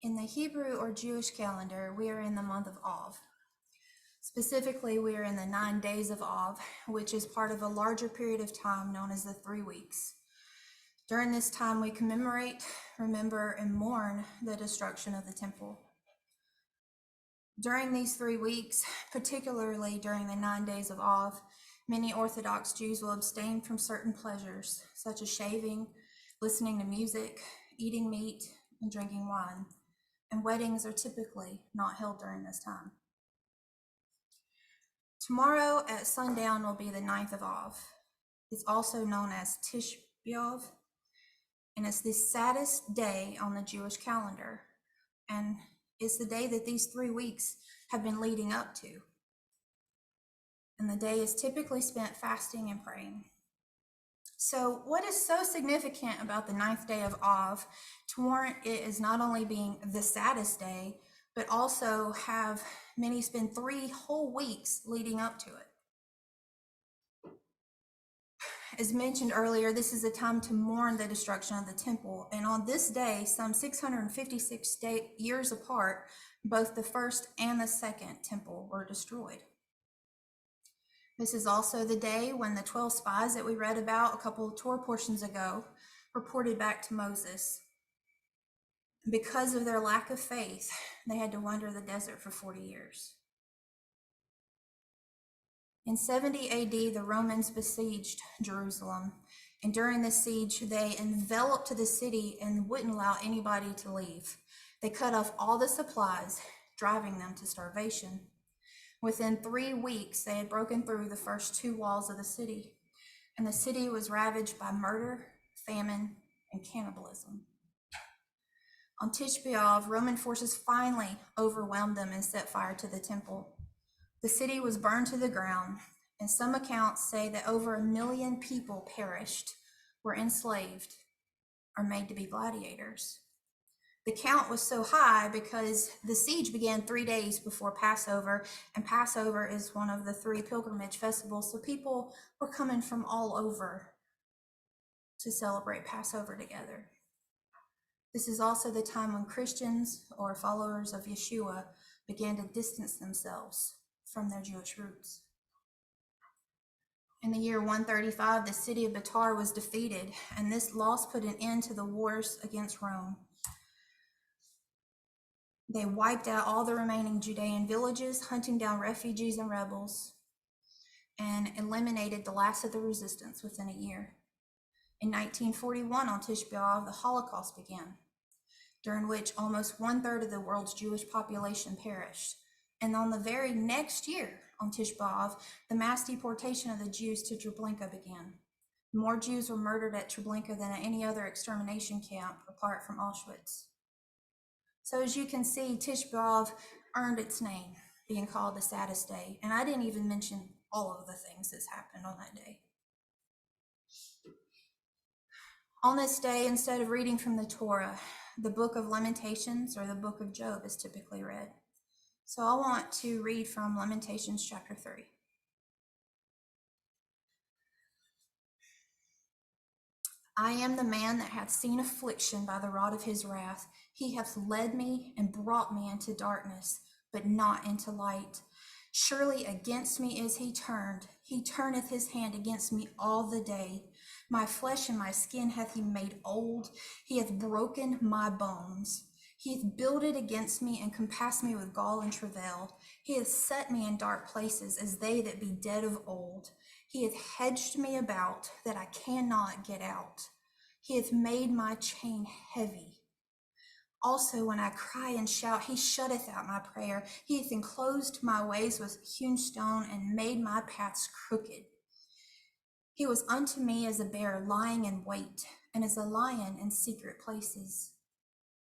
In the Hebrew or Jewish calendar, we are in the month of Av. Specifically, we are in the 9 days of Av, which is part of a larger period of time known as the 3 weeks. During this time, we commemorate, remember, and mourn the destruction of the temple. During these 3 weeks, particularly during the 9 days of Av, many Orthodox Jews will abstain from certain pleasures, such as shaving, listening to music, eating meat, and drinking wine. And weddings are typically not held during this time. Tomorrow at sundown will be the 9th of Av. It's also known as Tish B'Av, and it's the saddest day on the Jewish calendar. And it's the day that these 3 weeks have been leading up to. And the day is typically spent fasting and praying. So what is so significant about the 9th day of Av to warrant it as not only being the saddest day, but also have many spend 3 whole weeks leading up to it? As mentioned earlier, this is a time to mourn the destruction of the temple. And on this day, some 656 years apart, both the first and the second temple were destroyed. This is also the day when the 12 spies that we read about a couple of Torah portions ago reported back to Moses. Because of their lack of faith, they had to wander the desert for 40 years. In 70 AD, the Romans besieged Jerusalem, and during the siege, they enveloped the city and wouldn't allow anybody to leave. They cut off all the supplies, driving them to starvation. Within 3 weeks, they had broken through the first 2 walls of the city, and the city was ravaged by murder, famine, and cannibalism. On Tish B'Av, Roman forces finally overwhelmed them and set fire to the temple. The city was burned to the ground, and some accounts say that over 1 million people perished, were enslaved, or made to be gladiators. The count was so high because the siege began 3 days before Passover, and Passover is one of the 3 pilgrimage festivals, so people were coming from all over to celebrate Passover together. This is also the time when Christians or followers of Yeshua began to distance themselves from their Jewish roots. In the year 135, the city of Betar was defeated, and this loss put an end to the wars against Rome. They wiped out all the remaining Judean villages, hunting down refugees and rebels, and eliminated the last of the resistance within a year. In 1941, on Tish B'Av, the Holocaust began, during which almost 1/3 of the world's Jewish population perished. And on the very next year, on Tish B'Av, the mass deportation of the Jews to Treblinka began. More Jews were murdered at Treblinka than at any other extermination camp apart from Auschwitz. So as you can see, Tish B'Av earned its name, being called the saddest day. And I didn't even mention all of the things that's happened on that day. On this day, instead of reading from the Torah, the book of Lamentations or the book of Job is typically read. So I want to read from Lamentations chapter 3. I am the man that hath seen affliction by the rod of his wrath. He hath led me and brought me into darkness, but not into light. Surely against me is he turned. He turneth his hand against me all the day. My flesh and my skin hath he made old. He hath broken my bones. He hath builded against me and compassed me with gall and travail. He hath set me in dark places as they that be dead of old. He hath hedged me about that I cannot get out. He hath made my chain heavy. Also when I cry and shout, he shutteth out my prayer. He hath enclosed my ways with hewn stone and made my paths crooked. He was unto me as a bear lying in wait, and as a lion in secret places.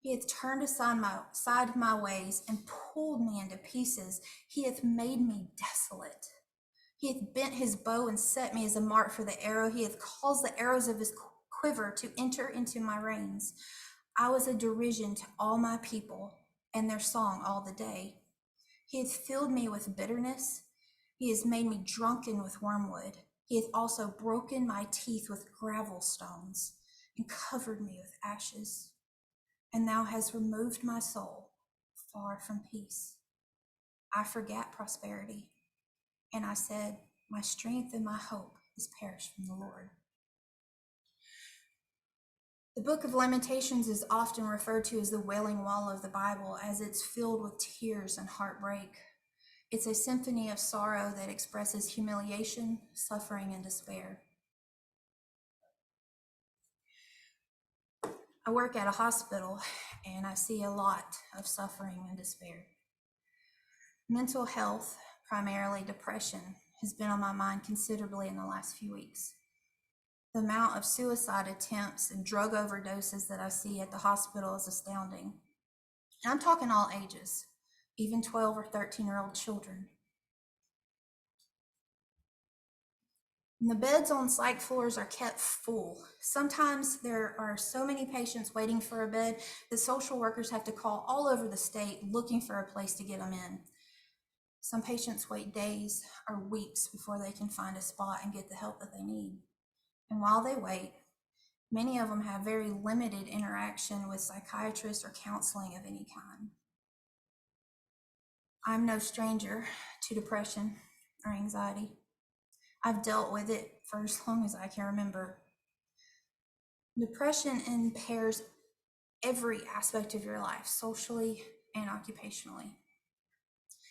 He hath turned aside my ways and pulled me into pieces. He hath made me desolate. He hath bent his bow and set me as a mark for the arrow. He hath caused the arrows of his quiver to enter into my reins. I was a derision to all my people, and their song all the day. He hath filled me with bitterness. He has made me drunken with wormwood. He hath also broken my teeth with gravel stones and covered me with ashes. and thou hast removed my soul far from peace. I forgat prosperity, and I said, my strength and my hope is perished from the Lord. The book of Lamentations is often referred to as the wailing wall of the Bible, as it's filled with tears and heartbreak. It's a symphony of sorrow that expresses humiliation, suffering, and despair. I work at a hospital, and I see a lot of suffering and despair. Mental health, primarily depression, has been on my mind considerably in the last few weeks. The amount of suicide attempts and drug overdoses that I see at the hospital is astounding. And I'm talking all ages, even 12 or 13-year-old children. And the beds on psych floors are kept full. Sometimes there are so many patients waiting for a bed that social workers have to call all over the state looking for a place to get them in. Some patients wait days or weeks before they can find a spot and get the help that they need. And while they wait, many of them have very limited interaction with psychiatrists or counseling of any kind. I'm no stranger to depression or anxiety. I've dealt with it for as long as I can remember. Depression impairs every aspect of your life, socially and occupationally.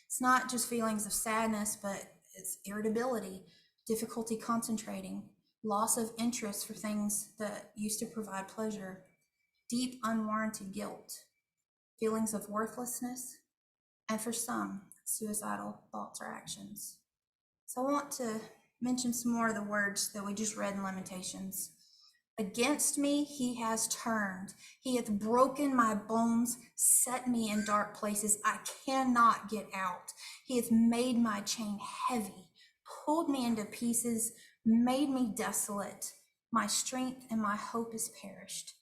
It's not just feelings of sadness, but it's irritability, difficulty concentrating, loss of interest for things that used to provide pleasure, deep unwarranted guilt, feelings of worthlessness, and for some, suicidal thoughts or actions. So I want to mention some more of the words that we just read in Lamentations. Against me he has turned. He hath broken my bones, set me in dark places. I cannot get out. He hath made my chain heavy, pulled me into pieces, made me desolate. My strength and my hope is perished.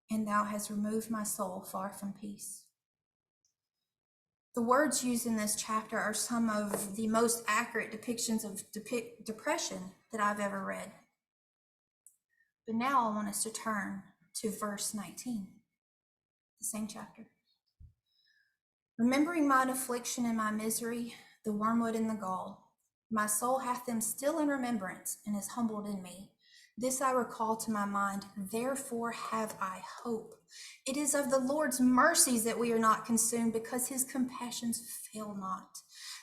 And thou hast removed my soul far from peace. The words used in this chapter are some of the most accurate depictions of depression that I've ever read. But now I want us to turn to verse 19, the same chapter. Remembering mine affliction and my misery, the wormwood and the gall, my soul hath them still in remembrance and is humbled in me. This I recall to my mind, therefore have I hope. It is of the Lord's mercies that we are not consumed, because his compassions fail not.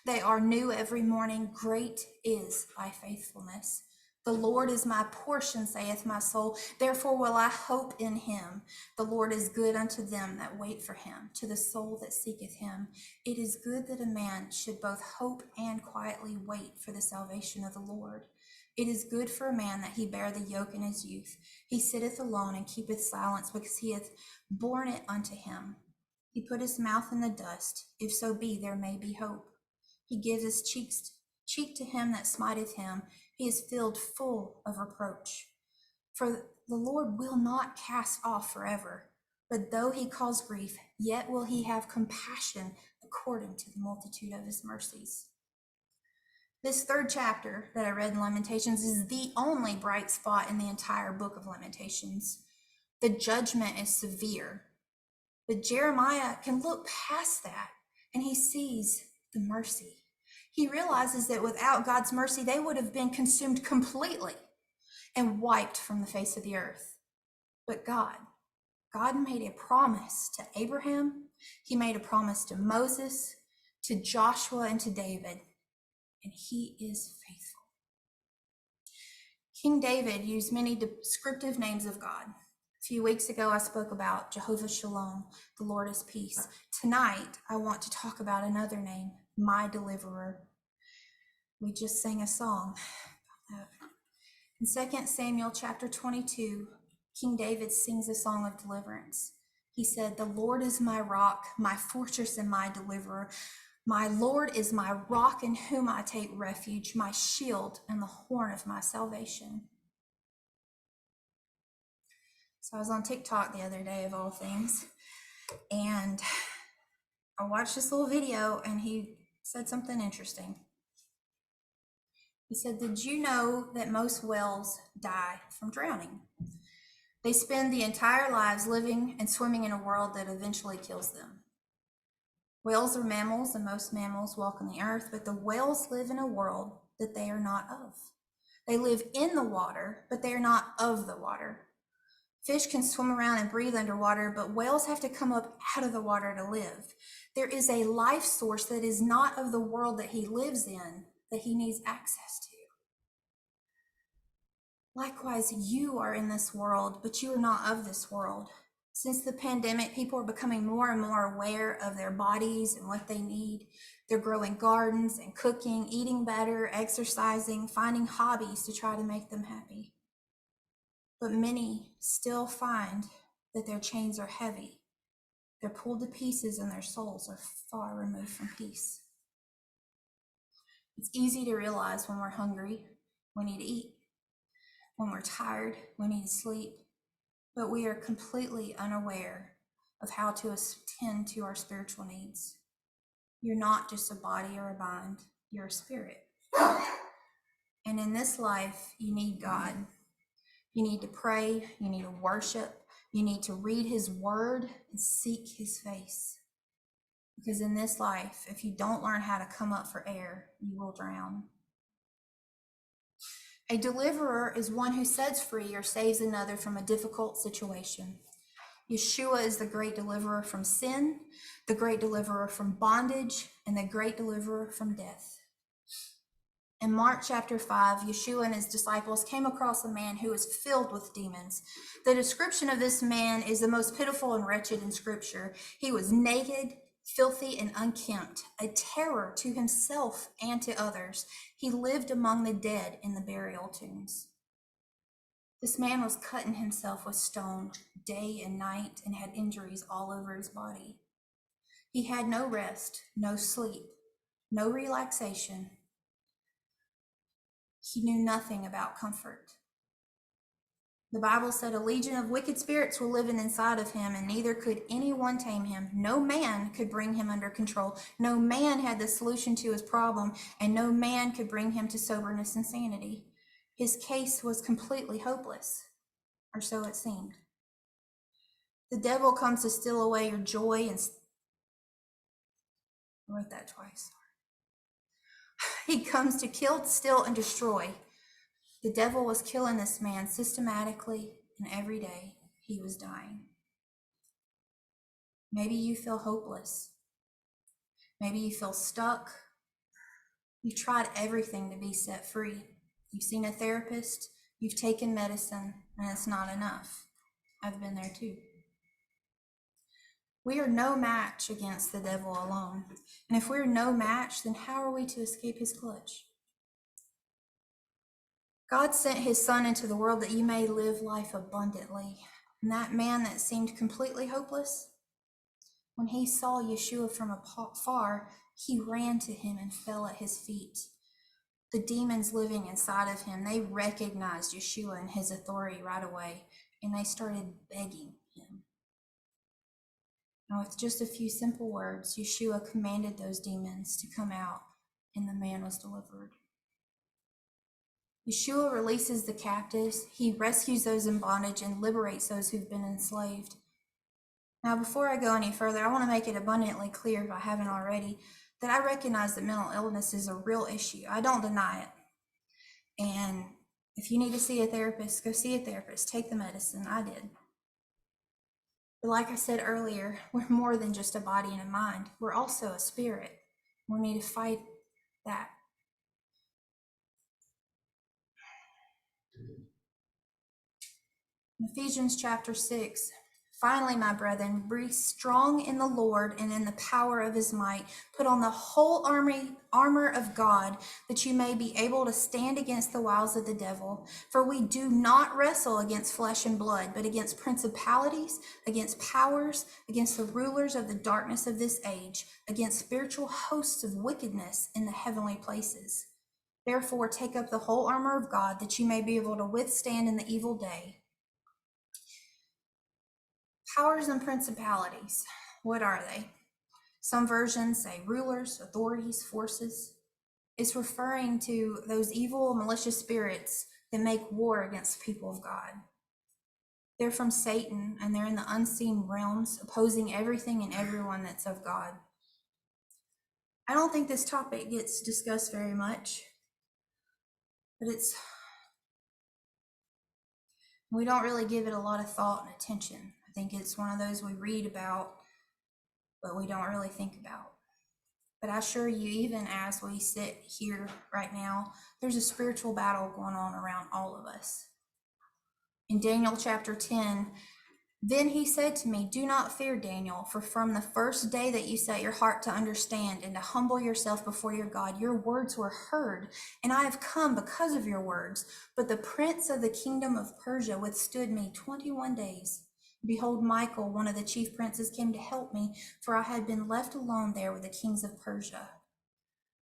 They are new every morning. Great is thy faithfulness. The Lord is my portion, saith my soul. Therefore will I hope in him. The Lord is good unto them that wait for him, to the soul that seeketh him. It is good that a man should both hope and quietly wait for the salvation of the Lord. It is good for a man that he bear the yoke in his youth. He sitteth alone and keepeth silence, because he hath borne it unto him. He put his mouth in the dust, if so be there may be hope. He gives his cheek to him that smiteth him. He is filled full of reproach. For the Lord will not cast off forever, but though he cause grief, yet will he have compassion according to the multitude of his mercies. This third chapter that I read in Lamentations is the only bright spot in the entire book of Lamentations. The judgment is severe, but Jeremiah can look past that, and he sees the mercy. He realizes that without God's mercy, they would have been consumed completely and wiped from the face of the earth. But God made a promise to Abraham. He made a promise to Moses, to Joshua, and to David. And he is faithful. King David used many descriptive names of God. A few weeks ago, I spoke about Jehovah Shalom, the Lord is peace. Tonight, I want to talk about another name, my deliverer. We just sang a song about that. In 2 Samuel chapter 22, King David sings a song of deliverance. He said, the Lord is my rock, my fortress, and my deliverer. My Lord is my rock in whom I take refuge, my shield and the horn of my salvation. So I was on TikTok the other day, of all things, and I watched this little video, and he said something interesting. He said, did you know that most whales die from drowning? They spend the entire lives living and swimming in a world that eventually kills them. Whales are mammals, and most mammals walk on the earth, but the whales live in a world that they are not of. They live in the water, but they are not of the water. Fish can swim around and breathe underwater, but whales have to come up out of the water to live. There is a life source that is not of the world that he lives in, that he needs access to. Likewise, you are in this world, but you are not of this world. Since the pandemic, people are becoming more and more aware of their bodies and what they need. They're growing gardens and cooking, eating better, exercising, finding hobbies to try to make them happy. But many still find that their chains are heavy. They're pulled to pieces and their souls are far removed from peace. It's easy to realize when we're hungry, we need to eat. When we're tired, we need to sleep. But we are completely unaware of how to attend to our spiritual needs. You're not just a body or a mind, you're a spirit. And in this life, you need God. You need to pray, you need to worship, you need to read his word and seek his face. Because in this life, if you don't learn how to come up for air, you will drown. A deliverer is one who sets free or saves another from a difficult situation. Yeshua is the great deliverer from sin, the great deliverer from bondage, and the great deliverer from death. In Mark chapter 5, Yeshua and his disciples came across a man who was filled with demons. The description of this man is the most pitiful and wretched in Scripture. He was naked, filthy, and unkempt, a terror to himself and to others. He lived among the dead in the burial tombs. This man was cutting himself with stone day and night and had injuries all over his body. He had no rest, no sleep, no relaxation. He knew nothing about comfort. The Bible said a legion of wicked spirits were living inside of him, and neither could anyone tame him. No man could bring him under control. No man had the solution to his problem, and no man could bring him to soberness and sanity. His case was completely hopeless, or so it seemed. The devil comes to steal away your joy and I wrote that twice. He comes to kill, steal, and destroy. The devil was killing this man systematically, and every day he was dying. Maybe you feel hopeless. Maybe you feel stuck. You've tried everything to be set free. You've seen a therapist, you've taken medicine, and it's not enough. I've been there too. We are no match against the devil alone. And if we're no match, then how are we to escape his clutch? God sent his son into the world that you may live life abundantly. And that man that seemed completely hopeless, when he saw Yeshua from afar, he ran to him and fell at his feet. The demons living inside of him, they recognized Yeshua and his authority right away, and they started begging him. And with just a few simple words, Yeshua commanded those demons to come out, and the man was delivered. Yeshua releases the captives, he rescues those in bondage, and liberates those who've been enslaved. Now, before I go any further, I want to make it abundantly clear, if I haven't already, that I recognize that mental illness is a real issue. I don't deny it. And if you need to see a therapist, go see a therapist. Take the medicine. I did. But like I said earlier, we're more than just a body and a mind. We're also a spirit. We need to fight that. In Ephesians chapter 6, finally, my brethren, be strong in the Lord and in the power of his might. Put on the whole armor of God, that you may be able to stand against the wiles of the devil. For we do not wrestle against flesh and blood, but against principalities, against powers, against the rulers of the darkness of this age, against spiritual hosts of wickedness in the heavenly places. Therefore, take up the whole armor of God, that you may be able to withstand in the evil day. Powers and principalities, what are they? Some versions say rulers, authorities, forces. It's referring to those evil, malicious spirits that make war against the people of God. They're from Satan, and they're in the unseen realms, opposing everything and everyone that's of God. I don't think this topic gets discussed very much, but we don't really give it a lot of thought and attention. I think it's one of those we read about, but we don't really think about. But I assure you, even as we sit here right now, there's a spiritual battle going on around all of us. In Daniel chapter 10, then he said to me, "Do not fear, Daniel, for from the first day that you set your heart to understand and to humble yourself before your God, your words were heard, and I have come because of your words. But the prince of the kingdom of Persia withstood me 21 days. Behold, Michael, one of the chief princes, came to help me, for I had been left alone there with the kings of Persia."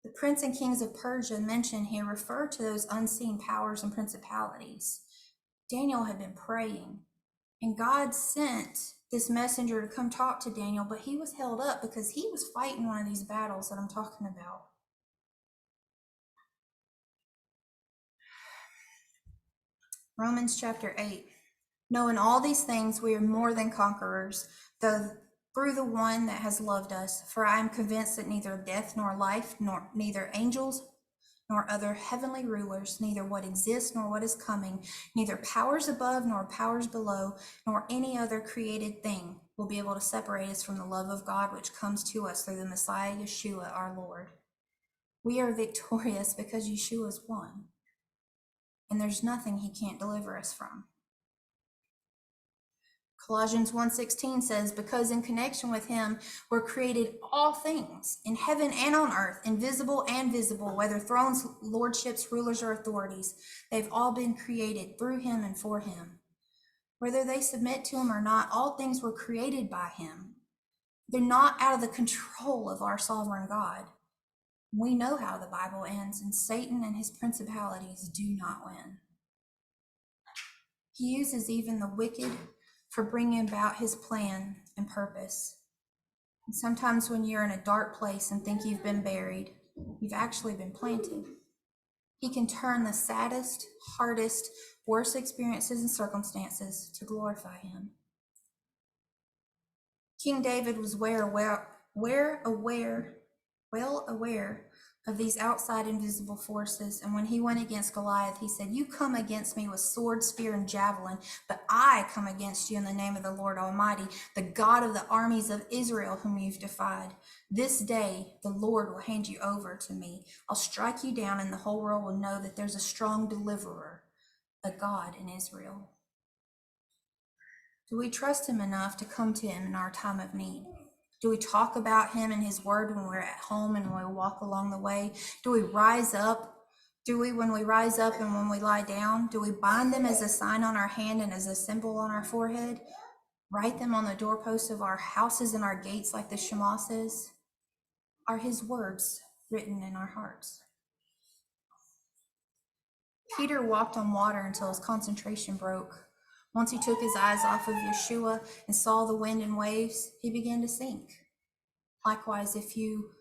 The prince and kings of Persia mentioned here refer to those unseen powers and principalities. Daniel had been praying, and God sent this messenger to come talk to Daniel, but he was held up because he was fighting one of these battles that I'm talking about. Romans chapter 8. Knowing all these things, we are more than conquerors, through the one that has loved us. For I am convinced that neither death nor life, nor neither angels nor other heavenly rulers, neither what exists nor what is coming, neither powers above nor powers below, nor any other created thing will be able to separate us from the love of God which comes to us through the Messiah Yeshua our Lord. We are victorious because Yeshua's won, and there's nothing he can't deliver us from. Colossians 1:16 says, "Because in connection with him were created all things in heaven and on earth, invisible and visible, whether thrones, lordships, rulers, or authorities. They've all been created through him and for him. Whether they submit to him or not, all things were created by him." They're not out of the control of our sovereign God. We know how the Bible ends, and Satan and his principalities do not win. He uses even the wicked for bringing about his plan and purpose. And sometimes when you're in a dark place and think you've been buried, you've actually been planted. He can turn the saddest, hardest, worst experiences and circumstances to glorify him. King David was well aware of these outside invisible forces. And when he went against Goliath, he said, "You come against me with sword, spear, and javelin, but I come against you in the name of the Lord Almighty, the God of the armies of Israel, whom you've defied. This day the Lord will hand you over to me. I'll strike you down, and the whole world will know that there's a strong deliverer, a God in Israel." Do we trust him enough to come to him in our time of need? Do we talk about him and his word when we're at home and when we walk along the way? Do we rise up? Do we when we rise up and when we lie down? Do we bind them as a sign on our hand and as a symbol on our forehead? Write them on the doorposts of our houses and our gates like the Shema says? Are his words written in our hearts? Peter walked on water until his concentration broke. Once he took his eyes off of Yeshua and saw the wind and waves, he began to sink. Likewise, if you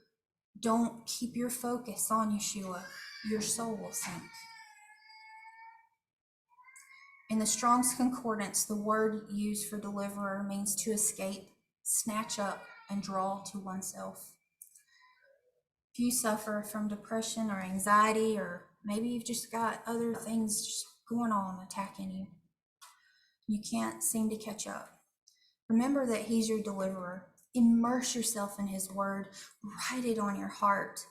don't keep your focus on Yeshua, your soul will sink. In the Strong's Concordance, the word used for deliverer means to escape, snatch up, and draw to oneself. If you suffer from depression or anxiety, or maybe you've just got other things just going on attacking you, you can't seem to catch up, remember that he's your deliverer. Immerse yourself in his word, write it on your heart,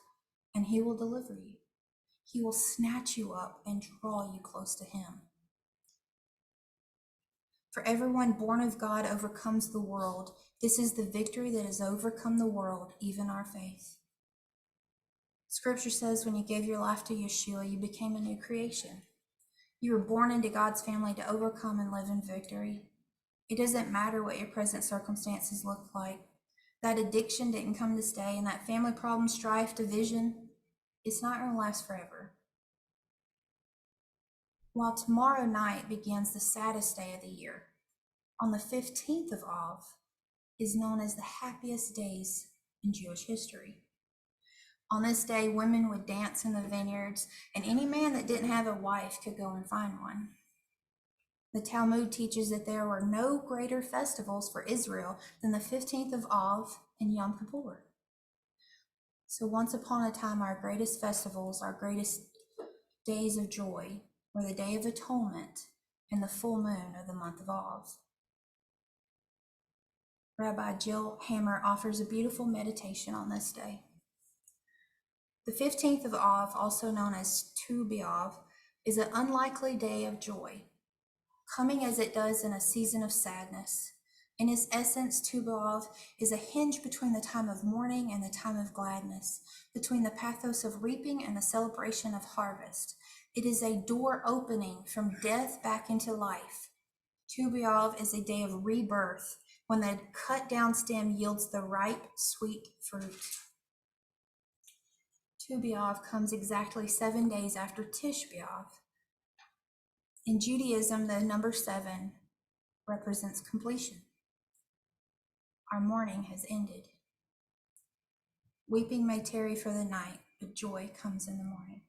and he will deliver you. He will snatch you up and draw you close to him. For everyone born of God overcomes the world. This is the victory that has overcome the world, even our faith. Scripture says when you gave your life to Yeshua, you became a new creation. You were born into God's family to overcome and live in victory. It doesn't matter what your present circumstances look like. That addiction didn't come to stay, and that family problem, strife, division, it's not going to last forever. While tomorrow night begins the saddest day of the year, on the 15th of Av is known as the happiest days in Jewish history. On this day, women would dance in the vineyards, and any man that didn't have a wife could go and find one. The Talmud teaches that there were no greater festivals for Israel than the 15th of Av and Yom Kippur. So once upon a time, our greatest festivals, our greatest days of joy, were the Day of Atonement and the full moon of the month of Av. Rabbi Jill Hammer offers a beautiful meditation on this day. The 15th of Av, also known as Tu B'Av, is an unlikely day of joy, coming as it does in a season of sadness. In its essence, Tu B'Av is a hinge between the time of mourning and the time of gladness, between the pathos of reaping and the celebration of harvest. It is a door opening from death back into life. Tu B'Av is a day of rebirth, when the cut down stem yields the ripe, sweet fruit. Tu B'Av comes exactly 7 days after Tish B'Av. In Judaism, the number 7 represents completion. Our mourning has ended. Weeping may tarry for the night, but joy comes in the morning.